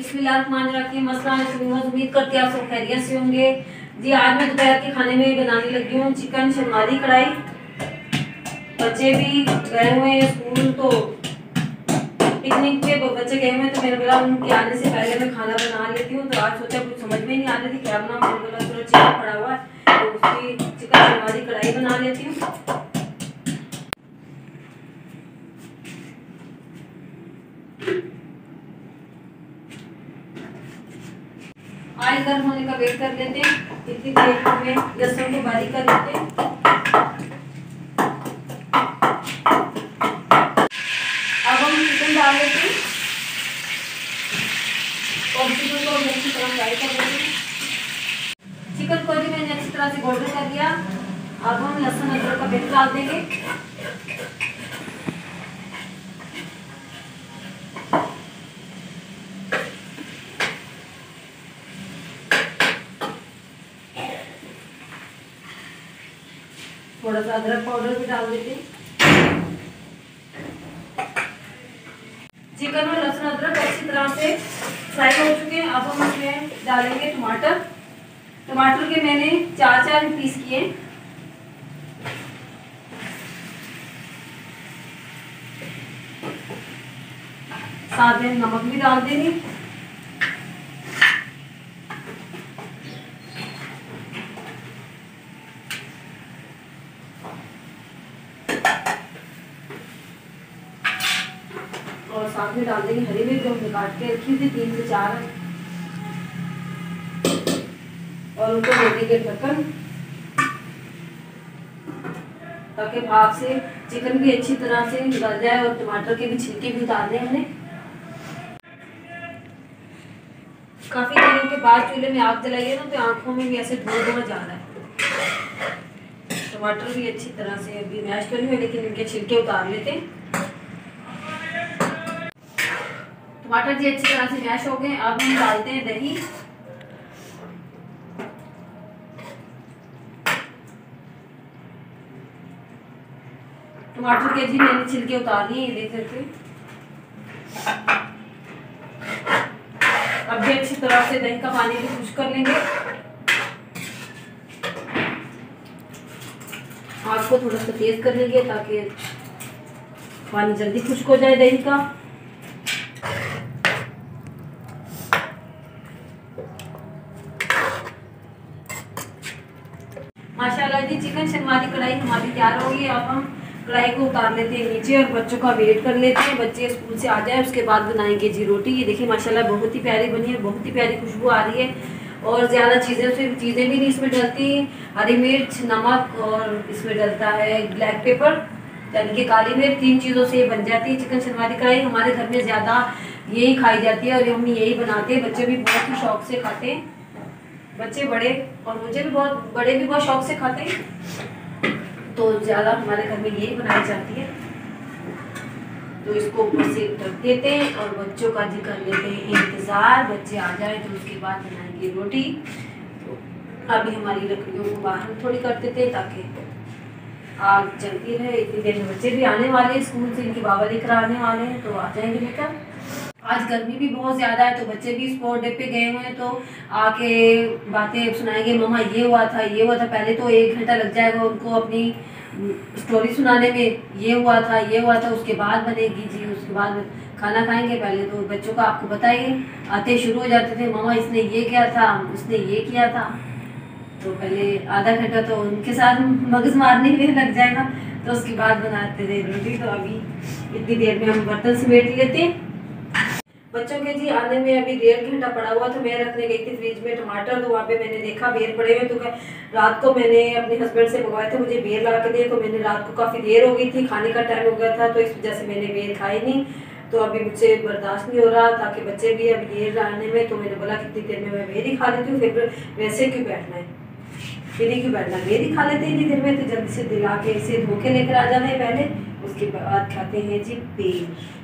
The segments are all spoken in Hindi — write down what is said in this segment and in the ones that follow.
बिस्मिल्लाहिर्रहमानिर्रहीम। उम्मीद करती हूँ आप सब खैरियत से होंगे जी। आज मैं दोपहर के खाने में बनाने लगी हूँ चिकन शर्माली कढ़ाई। बच्चे भी गए हुए हैं स्कूल, तो पिकनिक पे बच्चे गए हुए हैं, तो मैंने बोला उनके आने से पहले मैं खाना बना लेती हूँ। तो आज सोचा कुछ समझ में नहीं आ रही थी क्या बनाऊँ, मैंने बोला चलो चिकन पड़ा हुआ है तो उसकी चिकन शर्माली कढ़ाई बना लेती हूँ। ऑयल गर्म होने का वेट कर लेते हैं। इतनी देर में लहसुन को बारीक कर लेते हैं। अब हम चिकन डाल लेते हैं और चिकन को अच्छी तरह फ्राई कर लेते हैं। चिकन को भी मैंने अच्छी तरह से गोल्डन कर दिया। अब हम लहसुन अदरक का पेस्ट डाल देंगे। थोड़ा सा अदरक पाउडर भी डाल देते हैं। चिकन और लहसुन अदरक अच्छी तरह से फ्राई हो चुके हैं। अब हम इसमें डालेंगे टमाटर। टमाटर के मैंने 4 पीस किए। साथ में नमक भी डाल देंगे। और साथ में डाल देंगे हरी मिर्च जो हमने काट के रखी थी 3 से 4, और उनको दे देंगे ढक्कन ताकि भाप से चिकन भी अच्छी तरह से गल जाए और टमाटर के भी छिलके भी उतारने हमने। काफी दिनों के बाद चूल्हे में आग जलाई है ना, तो आंखों में भी ऐसे धुआं जा रहा है। टमाटर भी अच्छी तरह से अभी मैश कर लिए, लेकिन इनके छिलके उतार लेते हैं। टमाटर जी अच्छी तरह से मैश हो गए। अब हम डालते हैं दही। टमाटर के जी मैंने छिलके उतार लिए, ये देख सकते हैं। अब भी अच्छी तरह से दही का पानी भी खुश्क कर लेंगे। आग को थोड़ा सा तेज कर लेंगे ताकि पानी जल्दी खुश्क हो जाए दही का। माशाल्लाह जी चिकन शर्माली कढ़ाई हमारी तैयार हो गई। अब हम कढ़ाई को उतार लेते हैं नीचे और बच्चों का वेट कर लेते हैं। बच्चे स्कूल से आ जाए उसके बाद बनाएंगे जी रोटी। ये देखिए माशाल्लाह बहुत ही प्यारी बनी है, बहुत ही प्यारी खुशबू आ रही है। और ज़्यादा चीज़ें भी नहीं इसमें डलती। हरी मिर्च, नमक और इसमें डलता है ब्लैक पेपर यानी कि काली मिर्च। 3 चीज़ों से ये बन जाती है चिकन शर्माली कढ़ाई। हमारे घर में ज़्यादा यही खाई जाती है और हम यही बनाते हैं। बच्चे भी बहुत ही शौक से खाते हैं, बच्चे बड़े, और मुझे भी बड़े भी बहुत शौक से खाते हैं। तो ज़्यादा हमारे घर में यही बनाई जाती है। तो इसको ऊपर से ढक देते हैं और बच्चों का जी कर लेते हैं इंतज़ार। बच्चे आ जाए तो उसके बाद बनाएंगे रोटी। तो अभी हमारी लकड़ियों को बाहर थोड़ी कर देते हैं ताकि आग जलती रहे। इतनी देर में बच्चे भी आने वाले हैं स्कूल से, इनके बाबा लेकर आने वाले हैं, तो आ जाएंगे लेकर। आज गर्मी भी बहुत ज़्यादा है, तो बच्चे भी स्पोर्ट डे पे गए हुए हैं, तो आके बातें सुनाएंगे, मम्मा ये हुआ था, ये हुआ था। पहले तो 1 घंटा लग जाएगा उनको अपनी स्टोरी सुनाने में, ये हुआ था, ये हुआ था। उसके बाद बनेगी जी, उसके बाद खाना खाएंगे। पहले तो बच्चों का आपको बताइए आते शुरू हो जाते थे, मम्मा इसने ये किया था, उसने ये किया था। तो पहले आधा घंटा तो उनके साथ मगज मारने में लग जाएगा, तो उसके बाद बनाते थे रोटी। तो अभी इतनी देर में हम बर्तन समेट लेते हैं। बच्चों के जी आने में अभी 1.5 घंटा पड़ा हुआ। तो मैं रखने गई थी फ्रिज में टमाटर, तो वहाँ पे मैंने देखा बेर पड़े हुए। तो रात को मैंने अपने हस्बैंड से मंगवाए थे मुझे बेर ला के दिए। तो मैंने रात को काफ़ी देर हो गई थी, खाने का टाइम हो गया था, तो इस वजह से मैंने बेर खाई नहीं। तो अभी मुझसे बर्दाश्त नहीं हो रहा ताकि बच्चे भी अभी देर आने में, तो मैंने बोला कितनी देर में मैं बेर ही खा लेती हूँ, फिर वैसे क्यों बैठना है, फिर क्यों बैठना, बेर ही खा लेते हैं इतनी देर में। तो जल्दी से दिला के इसे धो के लेकर आ जाना है पहले, उसके बाद खाते हैं जी बेर।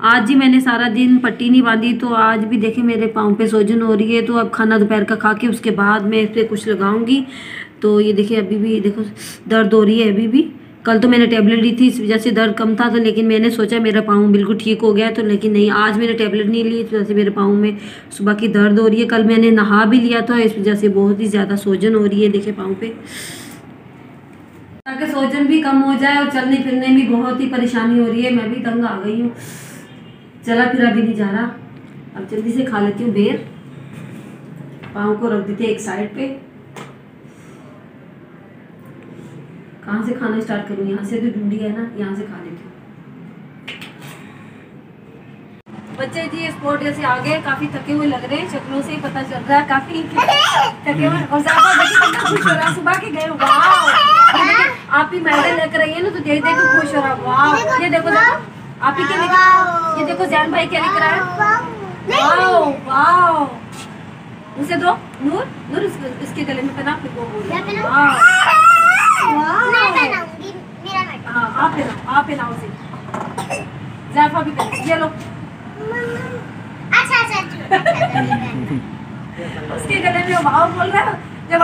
आज ही मैंने सारा दिन पट्टी नहीं बांधी, तो आज भी देखे मेरे पाँव पे सोजन हो रही है। तो अब खाना दोपहर का खा के उसके बाद मैं इस पर कुछ लगाऊंगी। तो ये देखिए अभी भी देखो दर्द हो रही है अभी भी। कल तो मैंने टेबलेट ली थी, इस वजह से दर्द कम था, तो लेकिन मैंने सोचा मेरा पाँव बिल्कुल ठीक हो गया, तो लेकिन नहीं, आज मैंने टेबलेट नहीं ली, इस वजह से मेरे पाँव में सुबह की दर्द हो रही है। कल मैंने नहा भी लिया था, इस वजह से बहुत ही ज़्यादा सोजन हो रही है देखिए पाँव पे। ताकि सोजन भी कम हो जाए और चलने फिरने में बहुत ही परेशानी हो रही है। मैं भी तंग आ गई हूँ, चला फिरा भी नहीं जा रहा। अब जल्दी से खा लेती हूँ बेर। पाँव को रख देते एक साइड पे। कहाँ से खाना स्टार्ट करूँ? यहाँ से तो ढूंढी है ना, यहाँ से खा लेती हूँ। बच्चे जी स्पोर्ट डे से आ गए, काफी थके हुए लग रहे हैं, शक्लों से ही पता चल रहा है काफी थके हुए। और ज़्यादा कितना खुश हो रहा है, सुबह के गए। वाह, आप ही मेडल लेकर रही है ना, तो देख देख के खुश हो रहा है। वाह, ये देखो देखो आप ही क्या लिख रहा है, ये देखो जैन भाई क्या लिख रहा है। वाह वाह, उसे दो नूर, नूर इसके गले में पहना, फिर वो बोल। हाँ आप पहनाओ उसे। जैफा भी पहना, ये लो। अच्छा उसके गले में वाव बोल रहा है। जब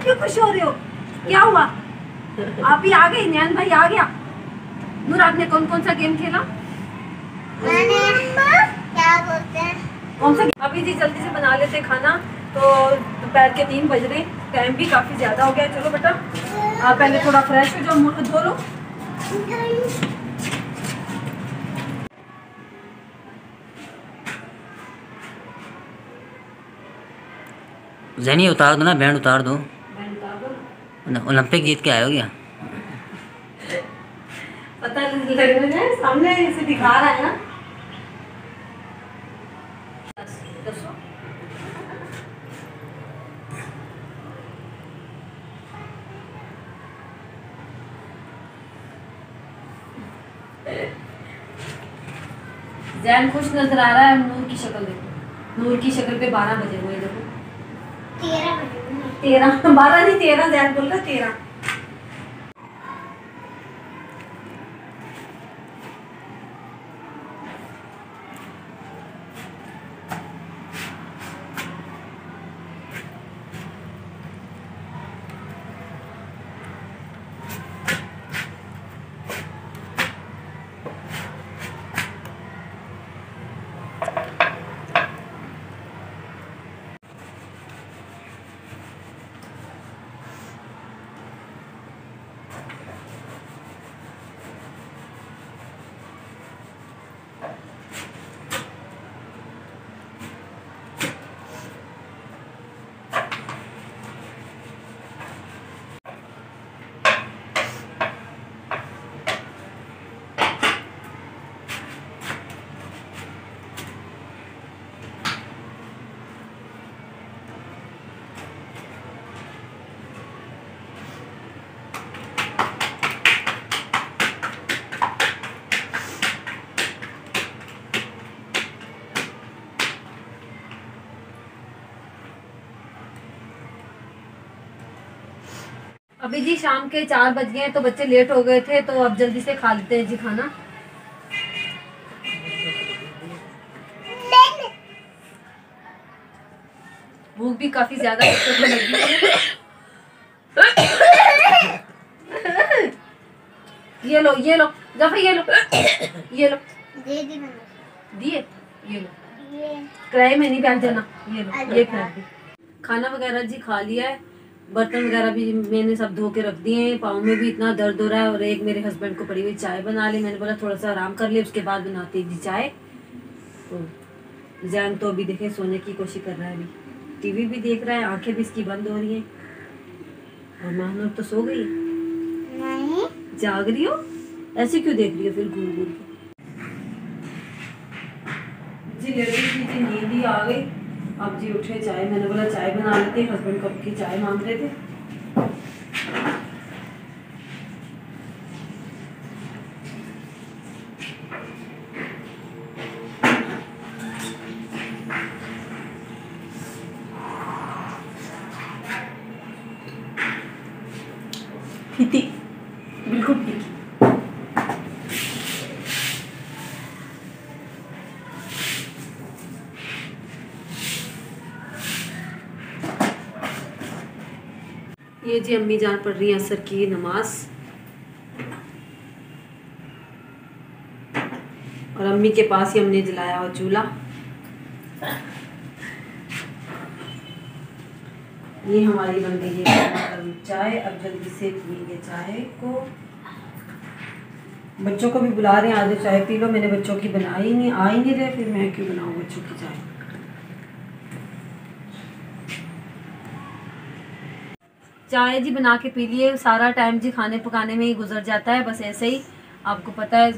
क्यों खुश हो रहे हो, क्या हुआ? आप ही आ गए, नैन भाई आ गया। नूर आपने कौन कौन सा गेम खेला? क्या बोलते हैं कौन सा? अभी जी जल्दी से बना लेते खाना, तो दोपहर के 3 बज रहे, टाइम भी काफी ज्यादा हो गया। चलो बेटा आप पहले थोड़ा फ्रेश हो जाओ, मुंह धो लो। जैनी उतार दो ना, बैंड उतार दो। बैंड उतार दो। ओलंपिक जीत के आए हो क्या? पता लग रहा है, सामने इसे दिखा रहा है ना। जैन खुश नजर आ रहा है। नूर की शक्ल देखो, नूर की शक्ल पे 12 बजे हुए देखो। 13 12 नहीं 13, जैन बोल रहा 13। अभी जी शाम के 4 बज गए हैं, तो बच्चे लेट हो गए थे, तो अब जल्दी से खा लेते हैं जी खाना। भूख भी काफी ज्यादा बच्चों को लगी है। ये लो जफर, ये लो दिए, ये लो किराए में नहीं बैठ जाना। ये लो, ये खा दी। खाना वगैरह जी खा लिया है, बर्तन वगैरह भी मैंने सब धो के रख दिए हैं। पाँव में भी इतना दर्द हो रहा है, और एक मेरे हस्बैंड को पड़ी हुई चाय बना ली। मैंने बोला थोड़ा सा आराम कर ले, उसके बाद बनाती जी चाय। तो जैन तो अभी देखे सोने की कोशिश कर रहा है, अभी टीवी भी देख रहा है, आंखें भी इसकी बंद हो रही हैं। और महानूर तो सो गई नहीं, जाग रही हो, ऐसे क्यों देख रही हो फिर घूम घूम के? जी लेडी की नींद ही आ गई। अब जी उठे, चाय मैंने बोला चाय बना लेते, हस्बैंड कब की चाय मांग रहे थे। फीती, बिल्कुल फीकी। जी अम्मी जान पढ़ रही हैं असर की नमाज, और अम्मी के पास ही हमने जलाया हुआ चूल्हा। ये हमारी बन गई है चाय। अब जल्दी से पिएंगे चाय को। बच्चों को भी बुला रहे हैं, आज चाय पी लो। मैंने बच्चों की बनाई नहीं, आ ही नहीं रहे, फिर मैं क्यों बनाऊँ बच्चों की चाय। चाय जी बना के पी लिए। सारा टाइम जी खाने पकाने में ही गुजर जाता है, बस ऐसे ही। आपको पता है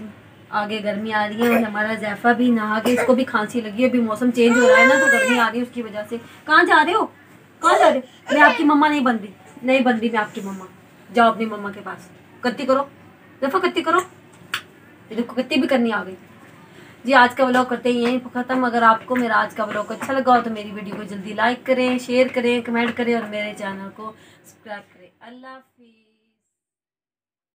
आगे गर्मी आ रही है, और हमारा जैफा भी नहा के, इसको भी खांसी लगी है। अभी मौसम चेंज हो रहा है ना, तो गर्मी आ रही है, उसकी वजह से। कहाँ जा रहे हो, कहाँ जा रहे हो? मैं आपकी मम्मा नहीं बन रही, नहीं बन रही मैं आपकी मम्मा। जाओ अपनी मम्मा के पास, कत्ती करो जैफा, कत्ती करो। देखो कत्ती भी करनी आ गई जी। आज का व्लॉग करते ही यहीं ख़त्म। अगर आपको मेरा आज का व्लॉग अच्छा लगा हो तो मेरी वीडियो को जल्दी लाइक करें, शेयर करें, कमेंट करें, और मेरे चैनल को सब्सक्राइब करें। अल्लाह हाफिज़।